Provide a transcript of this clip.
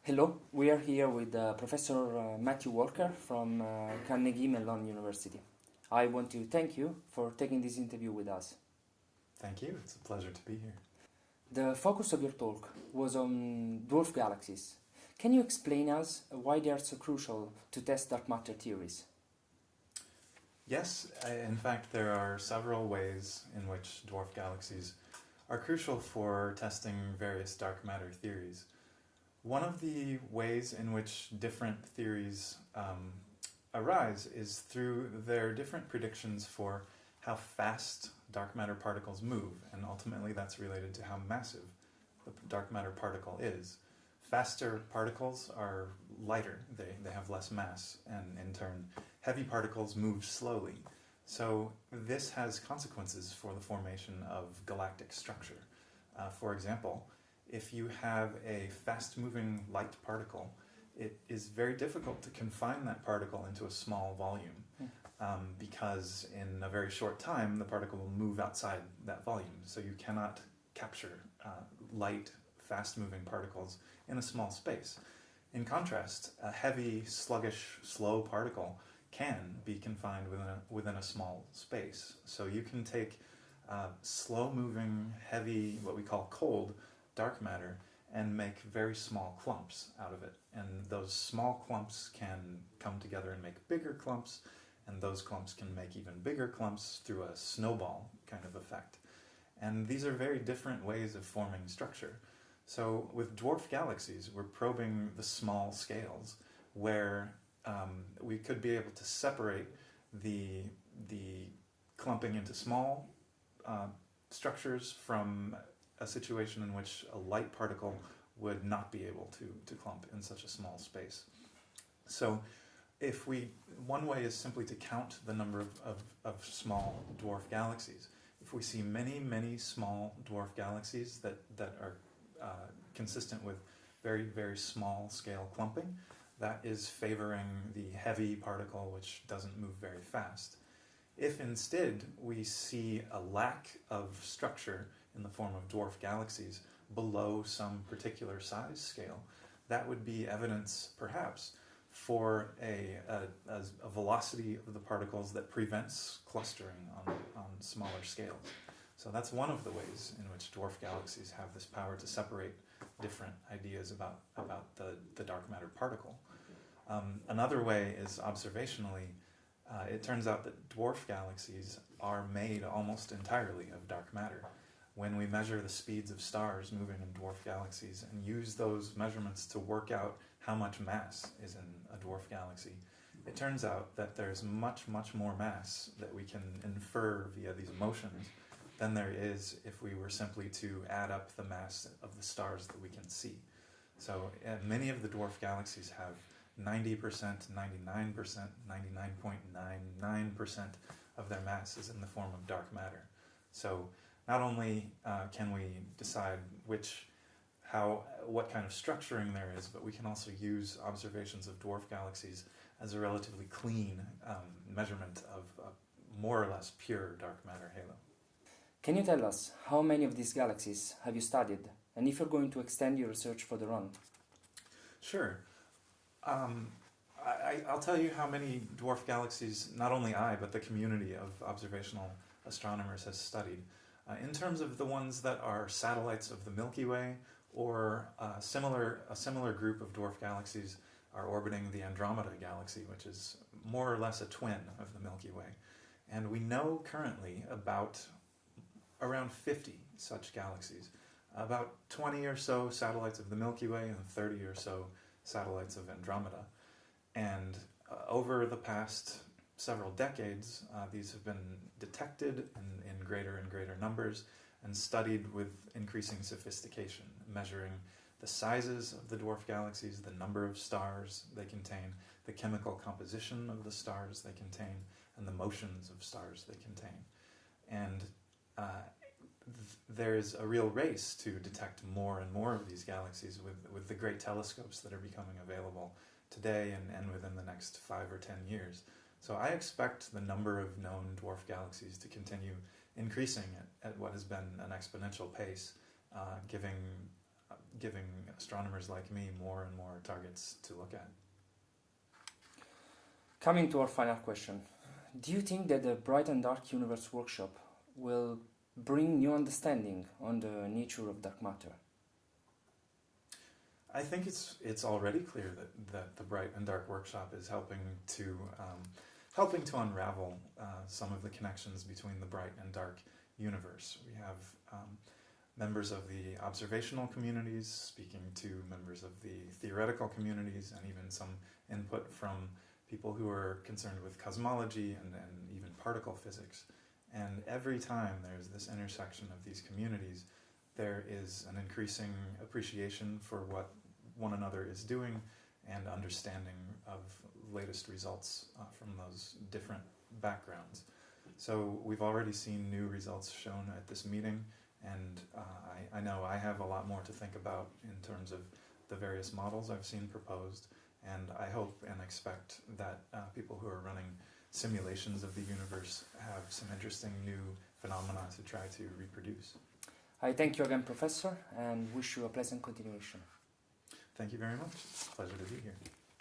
Hello, we are here with Professor Matthew Walker from Carnegie Mellon University. I want to thank you for taking this interview with us. Thank you, it's a pleasure to be here. The focus of your talk was on dwarf galaxies. Can you explain us why they are so crucial to test dark matter theories? Yes, in fact there are several ways in which dwarf galaxies are crucial for testing various dark matter theories. One of the ways in which different theories arise is through their different predictions for how fast dark matter particles move, and ultimately that's related to how massive the dark matter particle is. Faster particles are lighter, they have less mass, and in turn heavy particles move slowly. So this has consequences for the formation of galactic structure. For example, if you have a fast-moving light particle, it is very difficult to confine that particle into a small volume because in a very short time the particle will move outside that volume. So you cannot capture light, fast-moving particles in a small space. In contrast, a heavy, sluggish, slow particle can be confined within a small space. So you can take slow-moving, heavy, what we call cold, dark matter and make very small clumps out of it. And those small clumps can come together and make bigger clumps, and those clumps can make even bigger clumps through a snowball kind of effect. And these are very different ways of forming structure. So with dwarf galaxies, we're probing the small scales where we could be able to separate the clumping into small structures from a situation in which a light particle would not be able to clump in such a small space. So one way is simply to count the number of small dwarf galaxies. If we see many, many small dwarf galaxies that are consistent with very, very small scale clumping, that is favoring the heavy particle which doesn't move very fast. If instead we see a lack of structure in the form of dwarf galaxies below some particular size scale, that would be evidence, perhaps, for a velocity of the particles that prevents clustering on smaller scales. So that's one of the ways in which dwarf galaxies have this power to separate different ideas about the dark matter particle. Another way is observationally. It turns out that dwarf galaxies are made almost entirely of dark matter. When we measure the speeds of stars moving in dwarf galaxies and use those measurements to work out how much mass is in a dwarf galaxy, it turns out that there's much, much more mass that we can infer via these motions than there is if we were simply to add up the mass of the stars that we can see. So many of the dwarf galaxies have 90%, 99%, 99.99% of their mass is in the form of dark matter. So not only can we decide what kind of structuring there is, but we can also use observations of dwarf galaxies as a relatively clean measurement of a more or less pure dark matter halo. Can you tell us how many of these galaxies have you studied, and if you're going to extend your research further on? Sure. I'll tell you how many dwarf galaxies not only I, but the community of observational astronomers has studied. In terms of the ones that are satellites of the Milky Way, or a similar group of dwarf galaxies are orbiting the Andromeda galaxy, which is more or less a twin of the Milky Way. And we know currently about around 50 such galaxies, about 20 or so satellites of the Milky Way and 30 or so satellites of Andromeda. And over the past several decades, these have been detected in greater and greater numbers and studied with increasing sophistication, measuring the sizes of the dwarf galaxies, the number of stars they contain, the chemical composition of the stars they contain, and the motions of stars they contain. And there's a real race to detect more and more of these galaxies with the great telescopes that are becoming available today and within the next 5 or 10 years. So I expect the number of known dwarf galaxies to continue increasing at what has been an exponential pace, giving giving astronomers like me more and more targets to look at. Coming to our final question, do you think that the Bright and Dark Universe workshop will bring new understanding on the nature of dark matter? I think it's already clear that the Bright and Dark workshop is helping to unravel some of the connections between the bright and dark universe. We have members of the observational communities speaking to members of the theoretical communities, and even some input from people who are concerned with cosmology and even particle physics. And every time there's this intersection of these communities, there is an increasing appreciation for what one another is doing and understanding of latest results from those different backgrounds. So we've already seen new results shown at this meeting, and I know I have a lot more to think about in terms of the various models I've seen proposed, and I hope and expect that people who are running simulations of the universe have some interesting new phenomena to try to reproduce. I thank you again, Professor, and wish you a pleasant continuation. Thank you very much. Pleasure to be here.